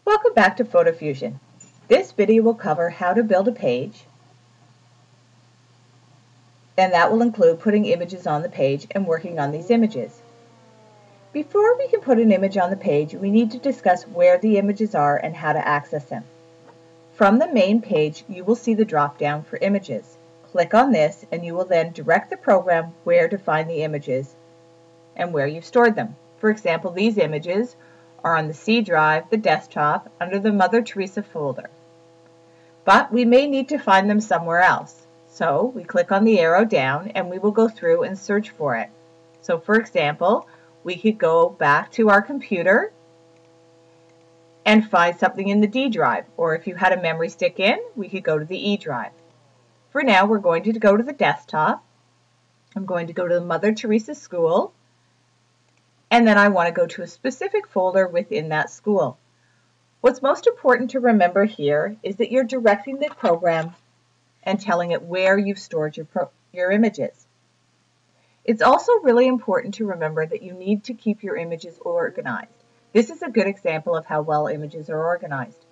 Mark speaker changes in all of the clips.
Speaker 1: Welcome back to Fotofusion. This video will cover how to build a page, and that will include putting images on the page and working on these images. Before we can put an image on the page, we need to discuss where the images are and how to access them. From the main page, you will see the drop-down for images. Click on this and you will then direct the program where to find the images and where you've stored them. For example, these images are on the C drive, the desktop, under the Mother Teresa folder. But we may need to find them somewhere else. So we click on the arrow down and we will go through and search for it. So for example, we could go back to our computer and find something in the D drive, or if you had a memory stick in, we could go to the E drive. For now, we're going to go to the desktop. I'm going to go to the Mother Teresa School, and then I want to go to a specific folder within that school. What's most important to remember here is that you're directing the program and telling it where you've stored your images. It's also really important to remember that you need to keep your images organized. This is a good example of how well images are organized.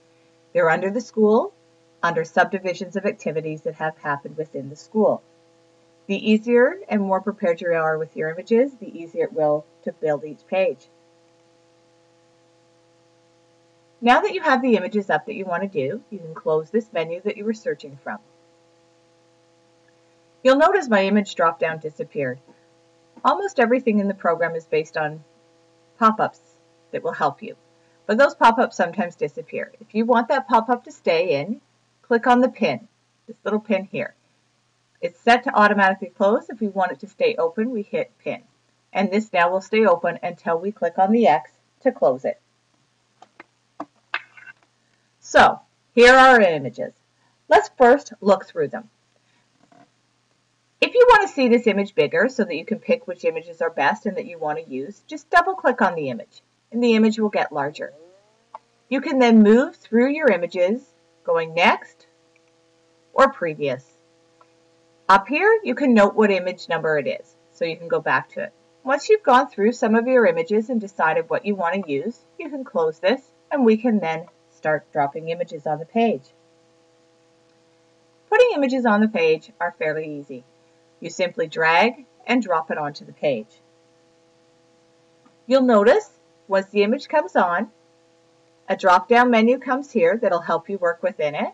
Speaker 1: They're under the school, under subdivisions of activities that have happened within the school. The easier and more prepared you are with your images, the easier it will to build each page. Now that you have the images up that you want to do, you can close this menu that you were searching from. You'll notice my image drop-down disappeared. Almost everything in the program is based on pop-ups that will help you, but those pop-ups sometimes disappear. If you want that pop-up to stay in, click on the pin, this little pin here. It's set to automatically close. If we want it to stay open, we hit pin. And this now will stay open until we click on the X to close it. So, here are our images. Let's first look through them. If you want to see this image bigger so that you can pick which images are best and that you want to use, just double click on the image and the image will get larger. You can then move through your images going next or previous. Up here, you can note what image number it is, so you can go back to it. Once you've gone through some of your images and decided what you want to use, you can close this and we can then start dropping images on the page. Putting images on the page are fairly easy. You simply drag and drop it onto the page. You'll notice once the image comes on, a drop-down menu comes here that'll help you work within it,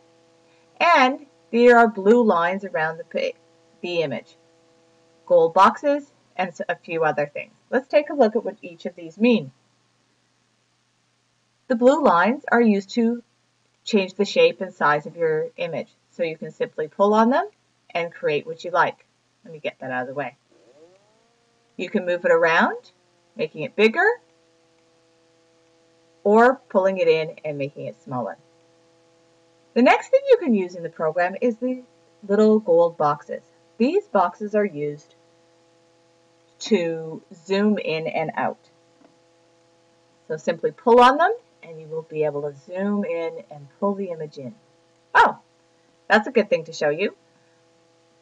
Speaker 1: and there are blue lines around the image, gold boxes, and a few other things. Let's take a look at what each of these mean. The blue lines are used to change the shape and size of your image, so you can simply pull on them and create what you like. Let me get that out of the way. You can move it around, making it bigger, or pulling it in and making it smaller. The next thing you can use in the program is the little gold boxes. These boxes are used to zoom in and out. So simply pull on them and you will be able to zoom in and pull the image in. Oh, that's a good thing to show you.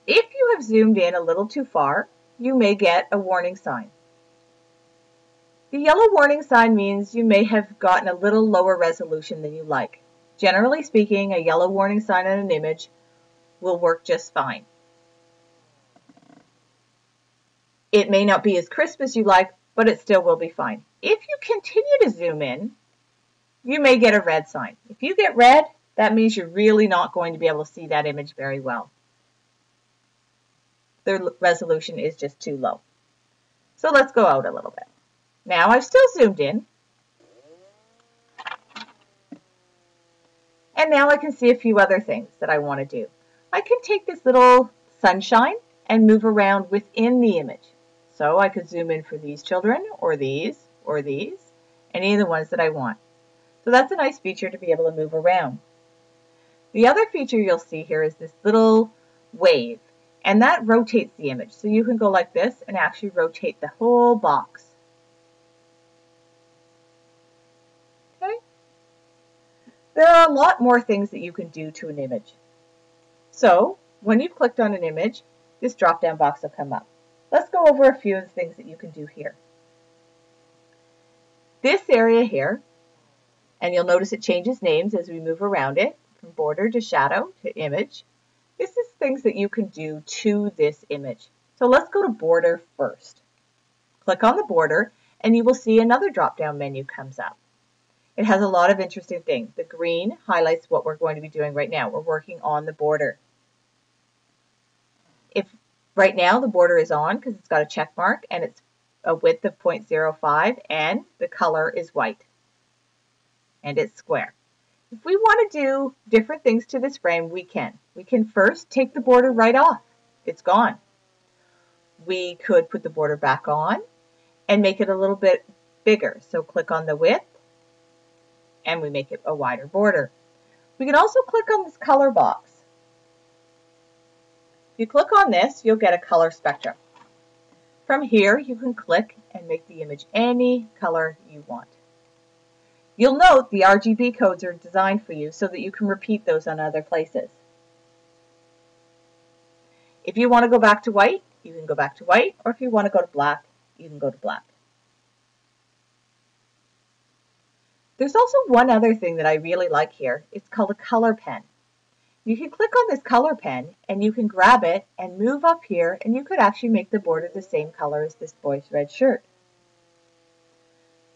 Speaker 1: If you have zoomed in a little too far, you may get a warning sign. The yellow warning sign means you may have gotten a little lower resolution than you like. Generally speaking, a yellow warning sign on an image will work just fine. It may not be as crisp as you like, but it still will be fine. If you continue to zoom in, you may get a red sign. If you get red, that means you're really not going to be able to see that image very well. The resolution is just too low. So let's go out a little bit. Now I've still zoomed in. And now I can see a few other things that I want to do. I can take this little sunshine and move around within the image. So I could zoom in for these children, or these, any of the ones that I want. So that's a nice feature to be able to move around. The other feature you'll see here is this little wave, and that rotates the image. So you can go like this and actually rotate the whole box. Okay? There are a lot more things that you can do to an image. So when you've clicked on an image, this drop-down box will come up. Let's go over a few of the things that you can do here. This area here And you'll notice it changes names as we move around it, from border to shadow to image. This is things that you can do to this image. So let's go to border first. Click on the border and you will see another drop-down menu comes up. It has a lot of interesting things. The green highlights what we're going to be doing right now. We're working on the border. If right now the border is on because it's got a check mark and it's a width of 0.05 and the color is white and it's square. If we want to do different things to this frame, we can. We can first take the border right off. It's gone. We could put the border back on and make it a little bit bigger. So click on the width and we make it a wider border. We can also click on this color box. If you click on this, you'll get a color spectrum. From here, you can click and make the image any color you want. You'll note the RGB codes are designed for you so that you can repeat those on other places. If you want to go back to white, you can go back to white, or if you want to go to black, you can go to black. There's also one other thing that I really like here. It's called a color pen. You can click on this color pen and you can grab it and move up here and you could actually make the border the same color as this boy's red shirt.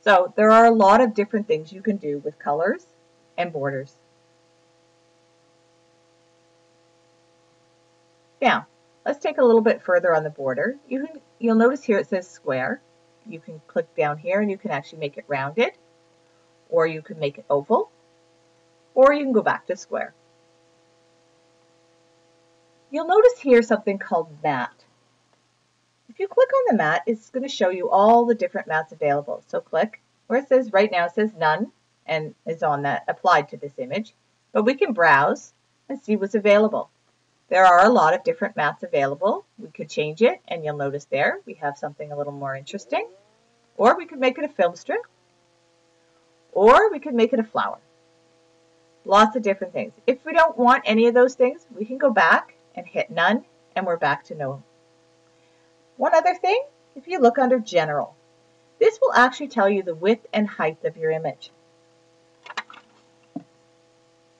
Speaker 1: So there are a lot of different things you can do with colors and borders. Now, let's take a little bit further on the border. You'll notice here it says square. You can click down here and you can actually make it rounded, or you can make it oval, or you can go back to square. You'll notice here something called matte. If you click on the matte, it's going to show you all the different mattes available. So click where it says, right now it says none, and is on that applied to this image, but we can browse and see what's available. There are a lot of different mattes available. We could change it, and you'll notice there we have something a little more interesting. Or we could make it a film strip, or we could make it a flower. Lots of different things. If we don't want any of those things, we can go back and hit none, and we're back to no. One other thing, if you look under general, this will actually tell you the width and height of your image.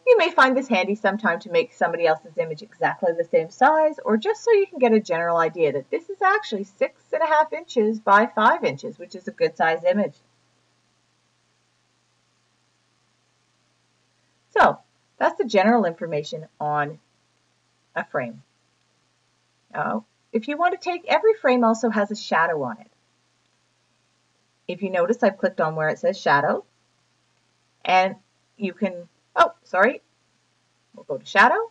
Speaker 1: You may find this handy sometime to make somebody else's image exactly the same size, or just so you can get a general idea that this is actually 6.5 inches by 5 inches, which is a good size image. So that's the general information on a frame. Now, if you want to take, every frame also has a shadow on it. If you notice, I've clicked on where it says shadow, and you can, we'll go to shadow,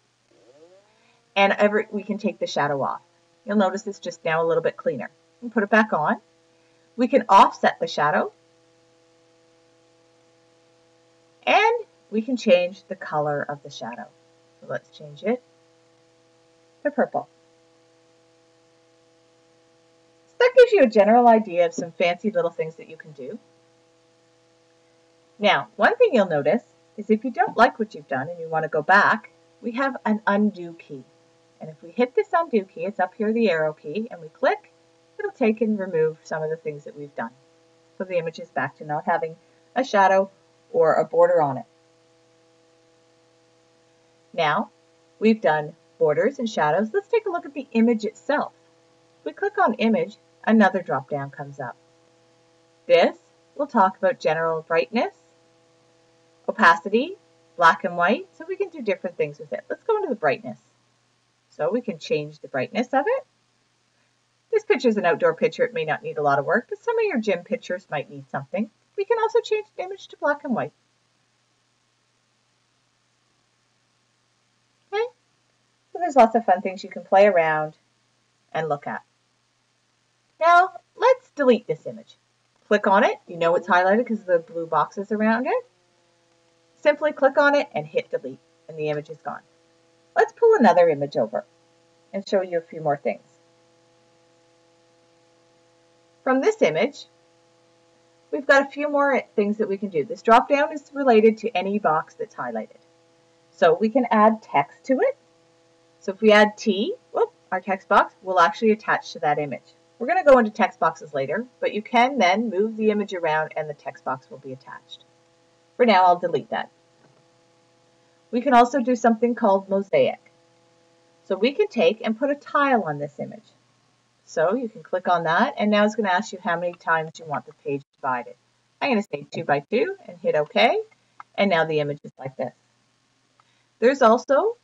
Speaker 1: and we can take the shadow off. You'll notice it's just now a little bit cleaner. We can put it back on. We can offset the shadow, and we can change the color of the shadow. So let's change it to purple. So that gives you a general idea of some fancy little things that you can do. Now, one thing you'll notice is if you don't like what you've done and you want to go back, we have an undo key. And if we hit this undo key, it's up here, the arrow key, and we click, it'll take and remove some of the things that we've done. So the image is back to not having a shadow or a border on it. Now, we've done borders and shadows. Let's take a look at the image itself. If we click on image, another drop-down comes up. This will talk about general brightness, opacity, black and white, so we can do different things with it. Let's go into the brightness. So we can change the brightness of it. This picture is an outdoor picture. It may not need a lot of work, but some of your gym pictures might need something. We can also change the image to black and white. Okay? So there's lots of fun things you can play around and look at. Now, let's delete this image. Click on it. You know it's highlighted because of the blue boxes around it. Simply click on it and hit delete, and the image is gone. Let's pull another image over and show you a few more things. From this image, we've got a few more things that we can do. This drop down is related to any box that's highlighted. So we can add text to it. So if we add T, our text box will actually attach to that image. We're going to go into text boxes later, but you can then move the image around and the text box will be attached. For now, I'll delete that. We can also do something called mosaic. So we can take and put a tile on this image. So you can click on that, and now it's going to ask you how many times you want the page divided. I'm going to say 2 by 2 and hit OK, and now the image is like this. There's also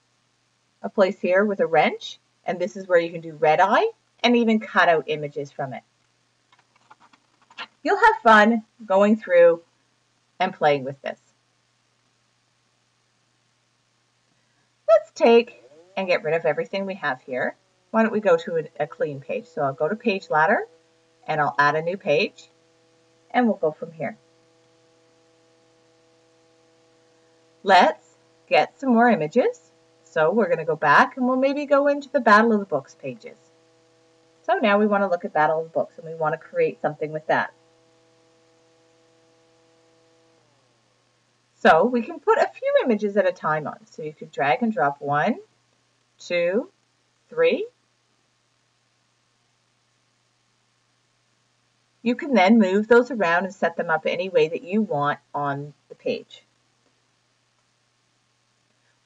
Speaker 1: a place here with a wrench, and this is where you can do red eye and even cut out images from it. You'll have fun going through and playing with this. Let's take and get rid of everything we have here. Why don't we go to a clean page? So I'll go to Page Ladder, and I'll add a new page, and we'll go from here. Let's get some more images. So we're going to go back, and we'll maybe go into the Battle of the Books pages. So now we want to look at Battle of the Books, and we want to create something with that. So we can put a few images at a time on. So you could drag and drop 1, 2, 3. You can then move those around and set them up any way that you want on the page.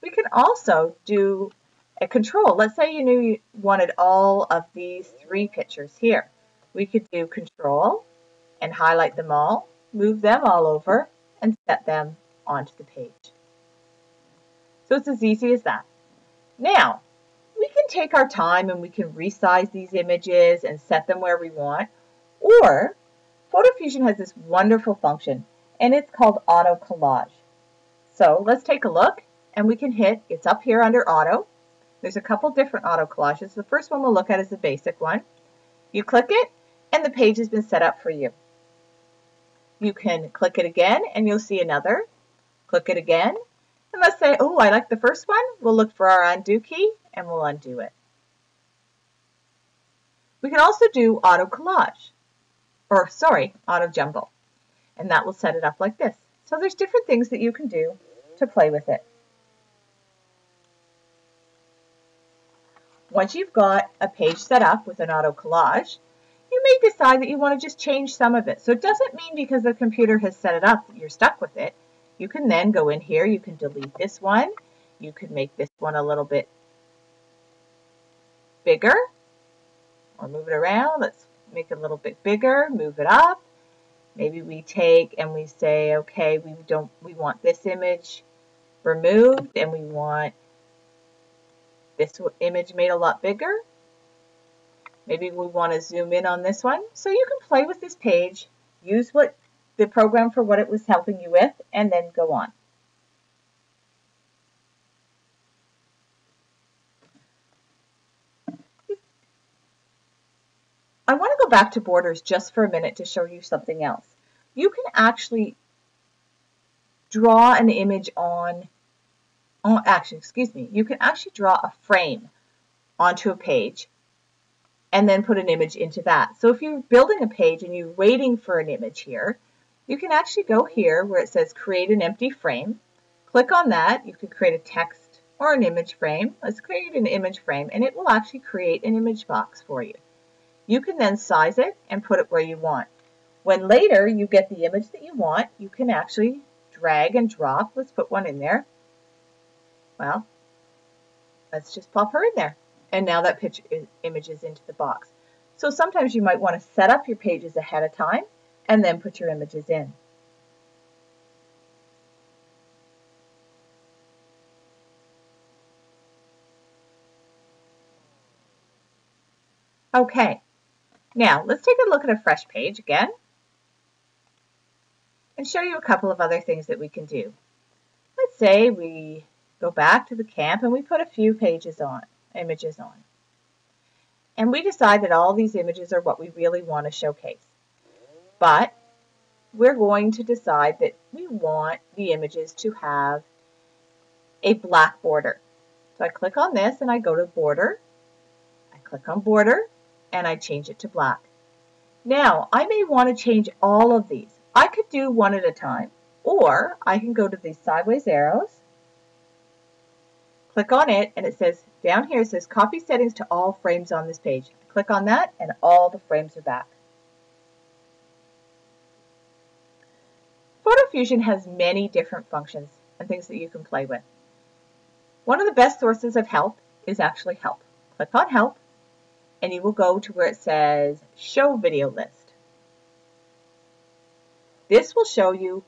Speaker 1: We can also do a control. Let's say you knew you wanted all of these 3 pictures here. We could do control and highlight them all, move them all over, and set them onto the page. So it's as easy as that. Now, we can take our time and we can resize these images and set them where we want, or Fotofusion has this wonderful function, and it's called auto collage. So let's take a look, and we can hit, it's up here under auto. There's a couple different auto collages. The first one we'll look at is the basic one. You click it, and the page has been set up for you. You can click it again, and you'll see another. Click it again, and let's say, oh, I like the first one. We'll look for our undo key, and we'll undo it. We can also do auto collage, or sorry, auto jumble, and that will set it up like this. So there's different things that you can do to play with it. Once you've got a page set up with an auto collage, you may decide that you want to just change some of it. So it doesn't mean because the computer has set it up that you're stuck with it. You can then go in here, you can delete this one, you could make this one a little bit bigger, or move it around. Let's make it a little bit bigger, move it up. Maybe we take and we say, okay, we want this image removed, and we want this image made a lot bigger. Maybe we want to zoom in on this one. So you can play with this page, use the program for what it was helping you with, and then go on. I want to go back to borders just for a minute to show you something else. You can actually draw an image you can actually draw a frame onto a page and then put an image into that. So if you're building a page and you're waiting for an image here, you can actually go here where it says create an empty frame. Click on that. You can create a text or an image frame. Let's create an image frame, and it will actually create an image box for you. You can then size it and put it where you want. When later you get the image that you want, you can actually drag and drop. Let's put one in there. Well, let's just pop her in there. And now that image is into the box. So sometimes you might want to set up your pages ahead of time and then put your images in. Okay, now let's take a look at a fresh page again and show you a couple of other things that we can do. Let's say we go back to the camp and we put a few images on. And we decide that all these images are what we really want to showcase. But we're going to decide that we want the images to have a black border. So I click on this and I go to border. I click on border and I change it to black. Now I may want to change all of these. I could do one at a time, or I can go to these sideways arrows, click on it, and it says down here, it says copy settings to all frames on this page. Click on that and all the frames are back. Fotofusion has many different functions and things that you can play with. One of the best sources of help is actually help. Click on help and you will go to where it says show video list. This will show you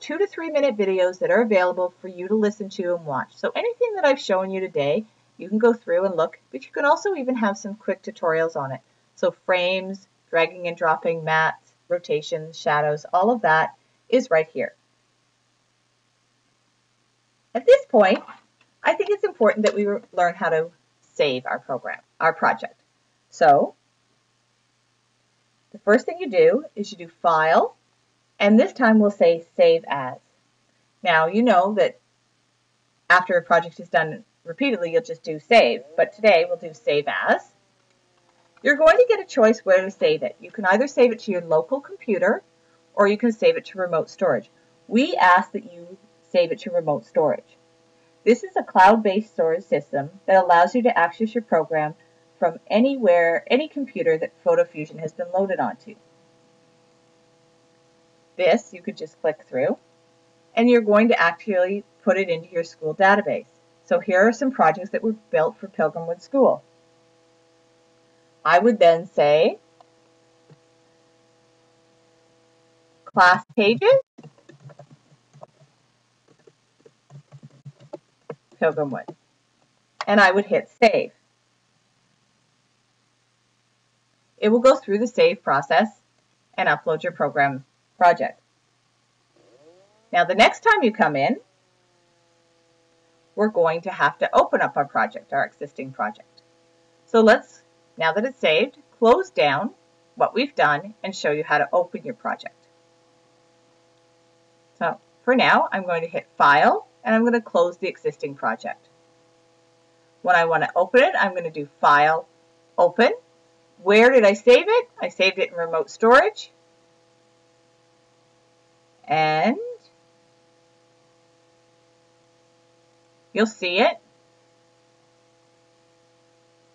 Speaker 1: 2 to 3 minute videos that are available for you to listen to and watch. So anything that I've shown you today, you can go through and look, but you can also even have some quick tutorials on it. So frames, dragging and dropping, mats, rotations, shadows, all of that is right here. At this point, I think it's important that we learn how to save our program, our project. So the first thing you do is you do File, and this time we'll say Save As. Now you know that after a project is done repeatedly, you'll just do Save, but today we'll do Save As. You're going to get a choice where to save it. You can either save it to your local computer or you can save it to remote storage. We ask that you save it to remote storage. This is a cloud-based storage system that allows you to access your program from anywhere, any computer that Fotofusion has been loaded onto. This you could just click through and you're going to actually put it into your school database. So here are some projects that were built for Pilgrimwood School. I would then say class pages, Pilgrimwood, and I would hit save. It will go through the save process and upload your program project. Now the next time you come in, we're going to have to open up our project, our existing project. So let's, now that it's saved, close down what we've done and show you how to open your project. So for now, I'm going to hit File and I'm going to close the existing project. When I want to open it, I'm going to do File, Open. Where did I save it? I saved it in remote storage. And you'll see it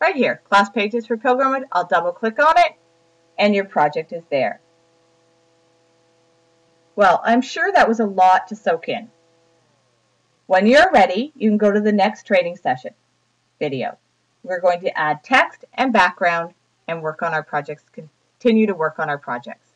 Speaker 1: right here, class pages for Pilgrimwood. I'll double click on it and your project is there. Well, I'm sure that was a lot to soak in. When you're ready, you can go to the next training session video. We're going to add text and background and work on our projects, continue to work on our projects.